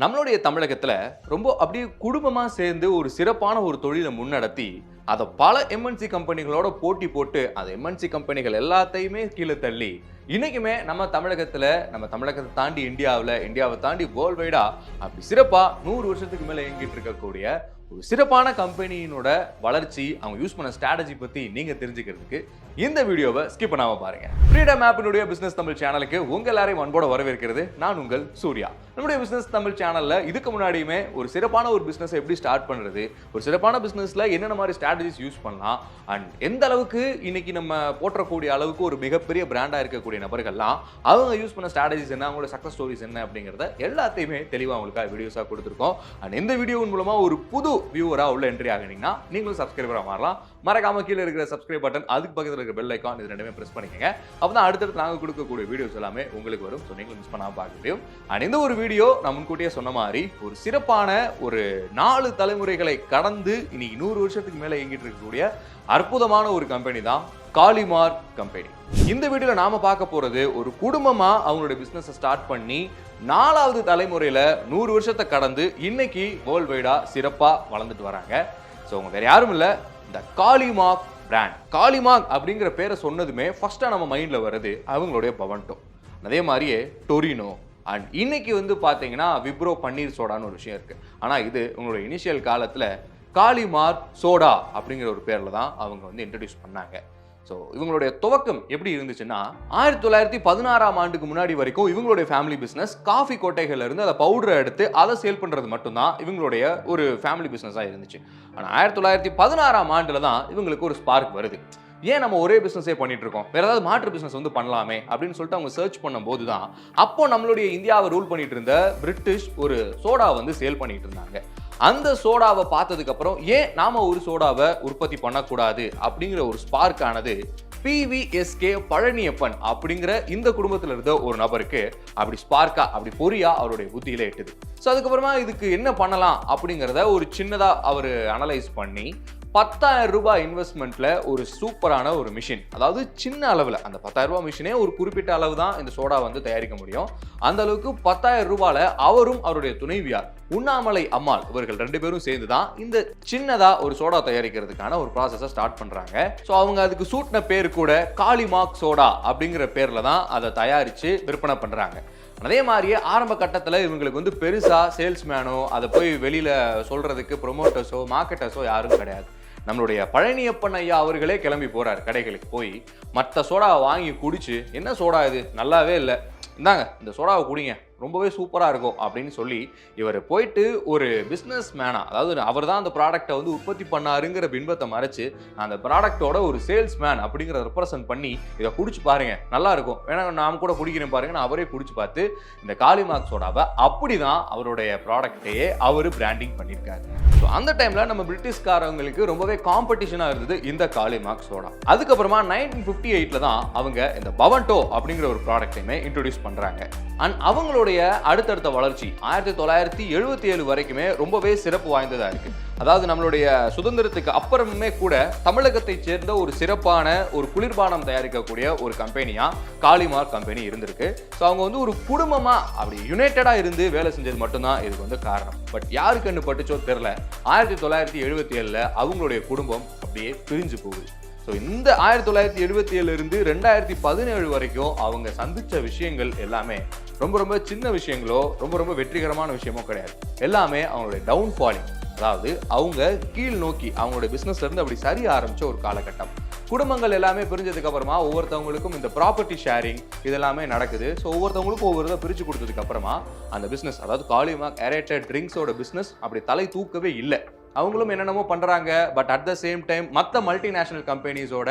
நம்மளுடைய தமிழகத்துல ரொம்ப அப்படியே குடும்பமா சேர்ந்து ஒரு சிறப்பான ஒரு தொழிலை முன்னடத்தி அதை பல எம்என்சி கம்பெனிகளோட போட்டி போட்டு அந்த எம்என்சி கம்பெனிகள் எல்லாத்தையுமே கீழே தள்ளி இன்னைக்குமே நம்ம தமிழகத்தை தாண்டி இந்தியாவை தாண்டி வேர்ல்ட் வைடா அப்படி சிறப்பா 100 வருஷத்துக்கு மேல இயங்கிட்டு இருக்கக்கூடிய ஒரு சிறப்பான கம்பெனியினோட வளர்ச்சி, அவங்க யூஸ் பண்ண ஸ்ட்ராட்டஜி பத்தி நீங்க தெரிஞ்சுக்கிறதுக்கு இந்த வீடியோவை ஸ்கிப் பண்ணாம பாருங்க. ஃப்ரீடம் ஆப்பினுடைய பிசினஸ் தமிழ் சேனலுக்கு உங்க எல்லாரையும் அன்போட வரவேற்கிறது. நான் உங்கள் சூர்யா. நம்முடைய பிசினஸ் தமிழ் சேனல்ல இதுக்கு முன்னாடியுமே ஒரு சிறப்பான ஒரு பிசினஸ் எப்படி ஸ்டார்ட் பண்றது, ஒரு சிறப்பான பிசினஸ்ல என்னென்ன மாதிரி ஸ்ட்ராட்டஜிஸ் யூஸ் பண்ணலாம், அண்ட் எந்த அளவுக்கு இன்னைக்கு நம்ம போற்றக்கூடிய அளவுக்கு ஒரு மிகப்பெரிய பிராண்டா இருக்கக்கூடிய நபர்கள்லாம் அவங்க யூஸ் பண்ண ஸ்ட்ராட்டஜிஸ் என்ன, அவங்களோட சக்சஸ் ஸ்டோரிஸ் என்ன அப்படிங்கறத எல்லாத்தையுமே தெளிவா உங்களுக்கு வீடியோஸா கொடுத்துருக்கோம். அண்ட் இந்த வீடியோவின் மூலமா ஒரு புது வியூவரா உள்ள என்ட்ரி ஆகினீங்கன்னா நீங்களும் சப்ஸ்கிரைபரா மாறலாம். மறக்காம கீழே இருக்கிற சப்ஸ்கிரைப் பட்டன், அதுக்கு பக்கத்தில் இருக்கிற பெல் ஐக்கான், இது ரெண்டுமே பிரஸ் பண்ணிக்கங்க. அப்பதான் அடுத்தடுத்து நாங்கள் கொடுக்கக்கூடிய வீடியோஸ் எல்லாமே உங்களுக்கு வரும். ஸோ நீங்களும் மிஸ் பண்ணாம பார்க்க முடியும். அண்ட் இந்த ஒரு வீடியோ நான் முன்கூட்டியே சொன்ன மாதிரி ஒரு சிறப்பான ஒரு 4 தலைமுறைகளை கடந்து இன்னைக்கு 100 வருஷத்துக்கு மேல இயங்கிட்டு இருக்கக்கூடிய அற்புதமான ஒரு கம்பெனி தான் காலிமார்க் கம்பெனி. இந்த வீடியோல நாம பார்க்க போறது ஒரு குடும்பமா அவங்களுடைய பிசினஸ் ஸ்டார்ட் பண்ணி 4வது தலைமுறையில 100 வருஷத்தை கடந்து இன்னைக்கு வேர்ல்ட் வைடா சிறப்பா வளர்ந்துட்டு வராங்க. ஸோ அவங்க வேற யாரும் இல்ல, இந்த காலிமார்க் பிராண்ட். காலிமார்க் அப்படிங்கிற பேரை சொன்னதுமே ஃபர்ஸ்டா நம்ம மைண்ட்ல வருது அவங்களுடைய பவன்டோ, அதே மாதிரியே டொரினோ, அண்ட் இன்னைக்கு பாத்தீங்கன்னா விப்ரோ பன்னீர் சோடான்னு ஒரு விஷயம் இருக்கு. ஆனா இது உங்களோட இனிஷியல் காலத்துல காலிமார்க் சோடா அப்படிங்கிற ஒரு பேர்ல தான் அவங்க இன்ட்ரடியூஸ் பண்ணாங்க. ஸோ இவங்களுடைய துவக்கம் எப்படி இருந்துச்சுன்னா 1916ஆம் ஆண்டுக்கு முன்னாடி வரைக்கும் இவங்களுடைய ஃபேமிலி பிஸ்னஸ் காஃபி கொட்டைகள்ல இருந்து அதை பவுடரை எடுத்து அதை சேல் பண்றது மட்டும்தான் இவங்களுடைய ஒரு ஃபேமிலி பிஸ்னஸாக இருந்துச்சு. ஆனால் 1916ஆம் ஆண்டுல தான் இவங்களுக்கு ஒரு ஸ்பார்க் வருது. ஏன் நம்ம ஒரே பிசினஸே பண்ணிட்டு இருக்கோம், வேற ஏதாவது மாற்று பிசினஸ் பண்ணலாமே அப்படின்னு சொல்லிட்டு அவங்க சர்ச் பண்ணும்போது தான் அப்போ நம்மளுடைய இந்தியாவை ரூல் பண்ணிட்டு இருந்த பிரிட்டிஷ் ஒரு சோடா சேல் பண்ணிட்டு இருந்தாங்க. அந்த சோடாவை பார்த்ததுக்கு அப்புறம் ஏன் நாம ஒரு சோடாவை உற்பத்தி பண்ணக்கூடாது அப்படிங்கிற ஒரு ஸ்பார்க் ஆனது PVSK பழனியப்பன் அப்படிங்கிற இந்த குடும்பத்தில் இருந்த ஒரு நபருக்கு அப்படி ஸ்பார்க்கா, அப்படி பொறியா அவருடைய புத்தியில எட்டுது. ஸோ அதுக்கப்புறமா இதுக்கு என்ன பண்ணலாம் அப்படிங்கிறத ஒரு சின்னதா அவர் அனலைஸ் பண்ணி 10,000 ரூபாய் இன்வெஸ்ட்மெண்ட்ல ஒரு சூப்பரான ஒரு மிஷின், அதாவது சின்ன அளவில் அந்த 10,000 ரூபாய் மிஷினே ஒரு குறிப்பிட்ட அளவு தான் இந்த சோடா தயாரிக்க முடியும். அந்த அளவுக்கு 10,000 ரூபாயில அவரும் அவருடைய துணைவியார் உண்ணாமலை அம்மாள் இவர்கள் 2 பேரும் சேர்ந்து தான் இந்த சின்னதா ஒரு சோடா தயாரிக்கிறதுக்கான ஒரு ப்ராசஸை ஸ்டார்ட் பண்றாங்க. ஸோ அவங்க அதுக்கு சூட்டின பேர் கூட காலிமார்க் சோடா அப்படிங்கிற பேர்ல தான் அதை தயாரிச்சு விற்பனை பண்றாங்க. அதே மாதிரியே ஆரம்ப கட்டத்தில் இவங்களுக்கு பெருசா சேல்ஸ்மேனோ அதை போய் வெளியில சொல்றதுக்கு ப்ரொமோட்டர்ஸோ மார்க்கெட்டர்ஸோ யாரும் கிடையாது. நம்மளுடைய பழனியப்பன் ஐயா அவர்களே கிளம்பி போறாரு கடைகளுக்கு போய் மற்ற சோடாவை வாங்கி குடிச்சு, என்ன சோடா இது நல்லாவே இல்லை, இந்தாங்க இந்த சோடாவை குடிங்க ரொம்பவே சூப்பராக இருக்கும் அப்படின்னு சொல்லி இவர் போயிட்டு ஒரு பிஸ்னஸ் மேனா, அதாவது அவர் தான் அந்த ப்ராடக்டை உற்பத்தி பண்ணாருங்கிற பின்பத்தை மறைச்சு அந்த ப்ராடக்டோட ஒரு சேல்ஸ் மேன் அப்படிங்கிற ரெப்ரசன்ட் பண்ணி இதை குடிச்சு பாருங்க நல்லா இருக்கும், வேணா நான் கூட குடிக்கிறேன் பாருங்க, அவரே குடிச்சு பார்த்து இந்த காலிமார்க் சோடாவை அப்படிதான் அவருடைய ப்ராடக்டையே அவர் பிராண்டிங் பண்ணியிருக்காரு. ஸோ அந்த டைம்ல நம்ம பிரிட்டிஷ்காரங்களுக்கு ரொம்பவே காம்படிஷனாக இருந்தது இந்த காலிமார்க் சோடா. அதுக்கப்புறமா 1958 தான் அவங்க இந்த பவன்டோ அப்படிங்கிற ஒரு ப்ராடக்டையுமே இன்ட்ரோடியூஸ் பண்றாங்க. அண்ட் அவங்களுடைய அடுத்தடுத்த வளர்ச்சி 1977 வரைக்குமே ரொம்பவே சிறப்பு வாய்ந்ததா இருக்கு. அதாவது நம்மளுடைய சுதந்திரத்துக்கு அப்புறமே கூட தமிழகத்தை சேர்ந்த ஒரு சிறப்பான ஒரு குளிர்பானம் தயாரிக்கக்கூடிய ஒரு கம்பெனியா காலிமார்க் கம்பெனி இருந்திருக்கு. ஸோ அவங்க ஒரு குடும்பமா அப்படி யுனைடெடா இருந்து வேலை செஞ்சது மட்டும்தான் இதுக்கு காரணம். பட் யாருக்கு கண்ணு பட்டுச்சோ தெரியல, 1977 அவங்களுடைய குடும்பம் அப்படியே பிரிஞ்சு போகுது. ஸோ இந்த 1977 இருந்து 2017 வரைக்கும் அவங்க சந்திச்ச விஷயங்கள் எல்லாமே ரொம்ப சின்ன விஷயங்களோ ரொம்ப வெற்றிகரமான விஷயமோ கிடையாது. எல்லாமே அவங்களுடைய டவுன்ஃபாலிங், அதாவது அவங்க கீழ் நோக்கி அவங்களுடைய பிசினஸ்ல இருந்து அப்படி சரிய ஆரம்பிச்ச ஒரு காலகட்டம். குடும்பங்கள் எல்லாமே பிரிஞ்சதுக்கு அப்புறமா ஒவ்வொருத்தவங்களுக்கும் இந்த ப்ராப்பர்ட்டி ஷேரிங் இதெல்லாமே நடக்குது. ஸோ ஒவ்வொருத்தவங்களுக்கும் ஒவ்வொரு இதை பிரிச்சு கொடுத்ததுக்கு அப்புறமா அந்த பிசினஸ், அதாவது காலிமார்க் ஏரேட்டட் ட்ரிங்க்ஸோட பிசினஸ் அப்படி தலை தூக்கவே இல்லை. அவங்களும் என்னென்னமோ பண்றாங்க. But at the same time மற்ற மல்டிநேஷனல் கம்பெனிஸோட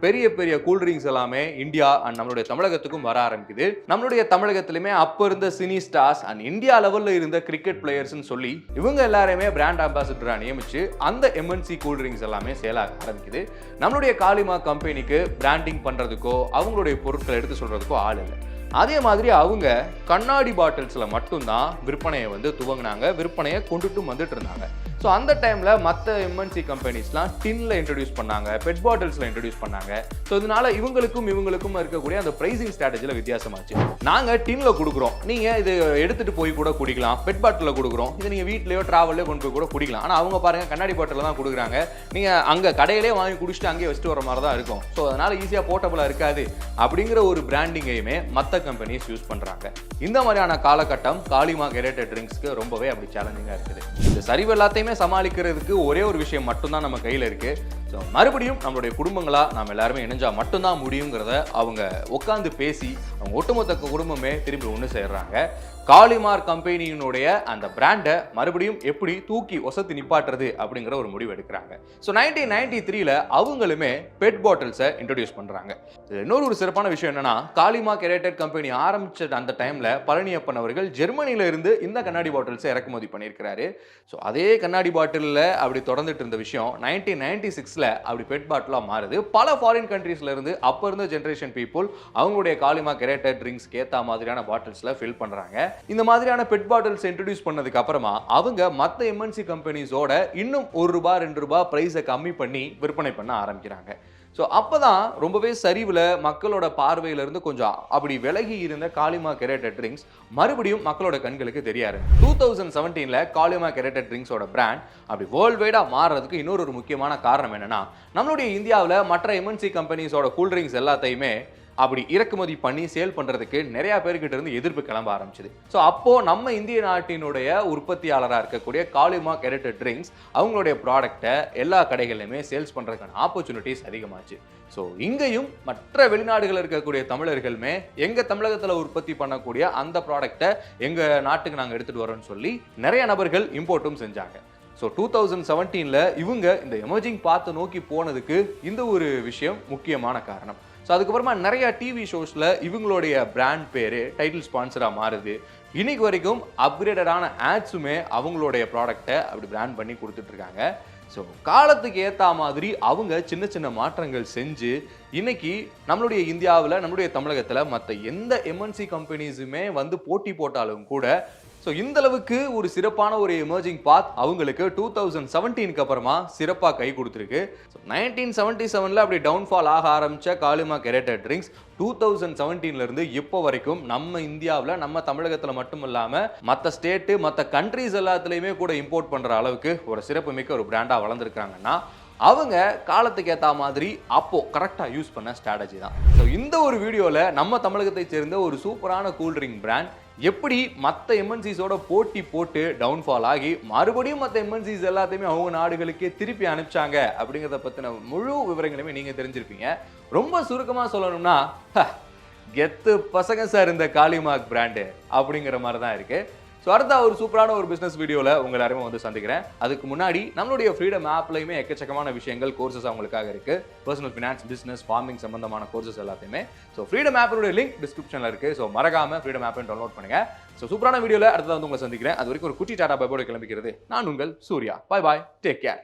பெரிய கூல்ட்ரிங்க்ஸ் எல்லாமே இந்தியா அண்ட் நம்மளுடைய தமிழகத்துக்கும் வர ஆரம்பிக்குது. நம்மளுடைய தமிழகத்திலுமே அப்ப இருந்த சினி ஸ்டார்ஸ் அண்ட் இந்தியா லெவல்ல இருந்த கிரிக்கெட் பிளேயர்ஸ்னு சொல்லி இவங்க எல்லாருமே பிராண்ட் அம்பாசிடரா நியமிச்சு அந்த எம்என்சி கூல்ட்ரிங்க்ஸ் எல்லாமே சேல் ஆக ஆரம்பிக்குது. நம்மளுடைய காலிமார்க் கம்பெனிக்கு பிராண்டிங் பண்றதுக்கோ அவங்களுடைய பொருட்களை எடுத்து சொல்றதுக்கோ ஆள் இல்லை. அதே மாதிரி அவங்க கண்ணாடி பாட்டில்ஸ்ல மட்டும்தான் விற்பனையை துவங்கினாங்க, விற்பனையை கொண்டுட்டும் வந்துட்டு இருந்தாங்க. ஸோ அந்த டைமில் மற்ற எம்என்சி கம்பெனிஸ்லாம் டின்ல இன்ட்ரடியூஸ் பண்ணாங்க, பெட் பாட்டில்ஸில் இன்ட்ரடியூஸ் பண்ணாங்க. ஸோ இதனால இவங்களுக்கும் இருக்கக்கூடிய அந்த பிரைசிங் ஸ்ட்ராட்டஜியில் வித்தியாசமாச்சு. நாங்கள் டின்ல கொடுக்குறோம், நீங்கள் இது எடுத்துகிட்டு போய் கூட குடிக்கலாம். பெட் பாட்டிலில் கொடுக்குறோம், இது நீங்கள் வீட்லேயோ ட்ராவல்லையோ கொண்டு போய் கூட குடிக்கலாம். ஆனால் அவங்க பாருங்கள் கண்ணாடி பாட்டில் தான் கொடுக்குறாங்க. நீங்கள் அங்கே கடையிலே வாங்கி குடிச்சிட்டு அங்கேயே வச்சுட்டு வர மாதிரி தான் இருக்கும். ஸோ அதனால் ஈஸியாக போர்ட்டபுளாக இருக்காது அப்படிங்கிற ஒரு பிராண்டிங்கையுமே மற்ற கம்பெனிஸ் யூஸ் பண்ணுறாங்க. இந்த மாதிரியான காலகட்டம் காலிமார்க் ஏரேட்டட் ட்ரிங்க்ஸ்க்கு ரொம்பவே அப்படி சேலஞ்சிங்காக இருக்குது. இந்த சரிவு எல்லாத்தையுமே சமாளிக்கிறதுக்கு ஒரே ஒரு விஷயம் மட்டும்தான் நம்ம கையில் இருக்கு. ஸோ மறுபடியும் நம்மளுடைய குடும்பங்களா நாம் எல்லாருமே இணைஞ்சா மட்டும்தான் முடியுங்கிறத அவங்க உட்காந்து பேசி அவங்க ஒட்டுமொத்த குடும்பமே திரும்பி ஒன்று சேர்றாங்க. காலிமார்க் கம்பெனியினுடைய அந்த பிராண்டை மறுபடியும் எப்படி தூக்கி ஒசத்தி நிப்பாட்டுறது அப்படிங்கிற ஒரு முடிவு எடுக்கிறாங்க. ஸோ 1993 அவங்களுமே பெட் பாட்டில்ஸை இன்ட்ரடியூஸ் பண்ணுறாங்க. இன்னொரு ஒரு சிறப்பான விஷயம் என்னன்னா, காலிமார்க் ஏரேட்டட் கம்பெனி ஆரம்பிச்ச அந்த டைமில் பழனியப்பன் அவர்கள் ஜெர்மனியில இருந்து இந்த கண்ணாடி பாட்டில்ஸை இறக்குமதி பண்ணியிருக்கிறாரு. ஸோ அதே கண்ணாடி பாட்டிலில் அப்படி தொடர்ந்துட்டு இருந்த விஷயம் 1996 அப்படி பெட் பாட்டிலாக மாறுது. பல ஃபாரின் கண்ட்ரீஸ்ல இருந்து அப்போ இருந்த ஜென்ரேஷன் பீப்புள் அவங்களுடைய காலிமார்க் ஏரேட்டட் ட்ரிங்க்ஸ்க்கு ஏற்ற மாதிரியான பாட்டில்ஸில் ஃபில் பண்ணுறாங்க. இந்த மாதிரியான பெட் பாட்டில்ஸ் இன்ட்ரோடியூஸ் பண்ணதுக்கு அப்புறமா அவங்க மற்ற எம்என்சி கம்பெனிஸோட இன்னும் ₹1 2 பிரைஸை கம்மி பண்ணி விற்பனை பண்ண ஆரம்பிக்கிறாங்க. ஸோ அப்போதான் ரொம்பவே சரிவில் மக்களோட பார்வையிலிருந்து கொஞ்சம் அப்படி விலகி இருந்த காலிமார்க் ஏரேட்டட் ட்ரிங்க்ஸ் மறுபடியும் மக்களோட கண்களுக்கு தெரியாது. 2017 காலிமார்க் ஏரேட்டட் ட்ரிங்க்ஸோட பிராண்ட் அப்படி வேர்ல்டு வைடாக மாறுறதுக்கு இன்னொரு முக்கியமான காரணம் என்னன்னா, நம்மளுடைய இந்தியாவில் மற்ற எம்என்சி கம்பெனிஸோட கூல்ட்ரிங்க்ஸ் எல்லாத்தையுமே அப்படி இறக்குமதி பண்ணி சேல் பண்ணுறதுக்கு நிறைய பேர்கிட்ட இருந்து எதிர்ப்பு கிளம்ப ஆரம்பிச்சுது. ஸோ அப்போ நம்ம இந்திய நாட்டினுடைய உற்பத்தியாளராக இருக்கக்கூடிய காலிமார்க் ஏரேட்டட் ட்ரிங்க்ஸ் அவங்களுடைய ப்ராடக்டை எல்லா கடைகளிலுமே சேல்ஸ் பண்ணுறதுக்கான ஆப்பர்ச்சுனிட்டிஸ் அதிகமாச்சு. ஸோ இங்கேயும் மற்ற வெளிநாடுகளில் இருக்கக்கூடிய தமிழர்களுமே எங்கள் தமிழகத்தில் உற்பத்தி பண்ணக்கூடிய அந்த ப்ராடக்டை எங்கள் நாட்டுக்கு நாங்கள் எடுத்துகிட்டு வரோம்னு சொல்லி நிறைய நபர்கள் இம்போர்ட்டும் செஞ்சாங்க. ஸோ 2017 இவங்க இந்த எமர்ஜிங் பாத்தை நோக்கி போனதுக்கு இந்த ஒரு விஷயம் முக்கியமான காரணம். ஸோ அதுக்கப்புறமா நிறைய டிவி ஷோஸில் இவங்களுடைய பிராண்ட் பேர் டைட்டில் ஸ்பான்சராக மாறுது. இன்னைக்கு வரைக்கும் அப்கிரேடடான ஆட்ஸுமே அவங்களுடைய ப்ராடக்டை அப்படி பிராண்ட் பண்ணி கொடுத்துட்ருக்காங்க. ஸோ காலத்துக்கு ஏற்ற மாதிரி அவங்க சின்ன சின்ன மாற்றங்கள் செஞ்சு இன்னைக்கு நம்மளுடைய இந்தியாவில் நம்மளுடைய தமிழகத்தில் மற்ற எந்த எம்என்சி கம்பெனிஸுமே வந்து போட்டி போட்டாலும் கூட ஸோ இந்த அளவுக்கு ஒரு சிறப்பான ஒரு எமர்ஜிங் பாத் அவங்களுக்கு 2017 அப்புறமா சிறப்பாக கை கொடுத்துருக்கு. ஸோ 1977 அப்படி டவுன்ஃபால் ஆக ஆரம்பித்த காலிமார்க் ஏரேட்டட் ட்ரிங்க்ஸ் 2017 இருந்து இப்போ வரைக்கும் நம்ம இந்தியாவில் நம்ம தமிழகத்தில் மட்டும் இல்லாமல் மற்ற ஸ்டேட்டு மற்ற கண்ட்ரீஸ் எல்லாத்துலேயுமே கூட இம்போர்ட் பண்ணுற அளவுக்கு ஒரு சிறப்புமிக்க ஒரு பிராண்டாக வளர்ந்துருக்காங்கன்னா அவங்க காலத்துக்கு ஏற்ற மாதிரி அப்போ கரெக்டாக யூஸ் பண்ண ஸ்ட்ராட்டஜி தான். ஸோ இந்த ஒரு வீடியோவில் நம்ம தமிழகத்தை சேர்ந்த ஒரு சூப்பரான கூல்ட்ரிங்க் பிராண்ட் எப்படி மற்ற எம்என்சிஸோட போட்டி போட்டு டவுன்ஃபால் ஆகி மறுபடியும் மற்ற எம்என்சிஸ் எல்லாத்தையுமே அவங்க நாடுகளுக்கே திருப்பி அனுப்பிச்சாங்க அப்படிங்கிறத பற்றின முழு விவரங்களையுமே நீங்கள் தெரிஞ்சிருப்பீங்க. ரொம்ப சுருக்கமாக சொல்லணும்னா கெத்து பசங்க சார் இந்த காலிமார்க் பிராண்டு அப்படிங்கிற மாதிரி தான் இருக்கு. ஸோ அடுத்த ஒரு சூப்பரான ஒரு பிஸ்னஸ் வீடியோவில் உங்கள் எல்லாருமே வந்து சந்திக்கிறேன். அதுக்கு முன்னாடி நம்மளுடைய ஃப்ரீடம் ஆப்லையுமே எக்கச்சக்கமான விஷயங்கள் கோர்சஸ் அவங்களுக்காக இருக்குது. பர்சனல் ஃபினான்ஸ், பிஸ்னஸ், ஃபார்மிங் சம்பந்தமான கோர்சஸ் எல்லாத்தையுமே. ஸோ ஃப்ரீடம் ஆப்போட லிங்க் டிஸ்கிரிப்ஷனில் இருக்குது. ஸோ மறக்காமல் ஃப்ரீடம் ஆப்பை டவுன்லோட் பண்ணுங்கள். ஸோ சூப்பரான வீடியோவில் அடுத்தது வந்து உங்களை சந்திக்கிறேன். அது வரைக்கும் ஒரு குட்டி டாடா பைபோட கிளம்பிக்கிறது நான் உங்கள் சூர்யா. பாய் பாய், டேக் கேர்.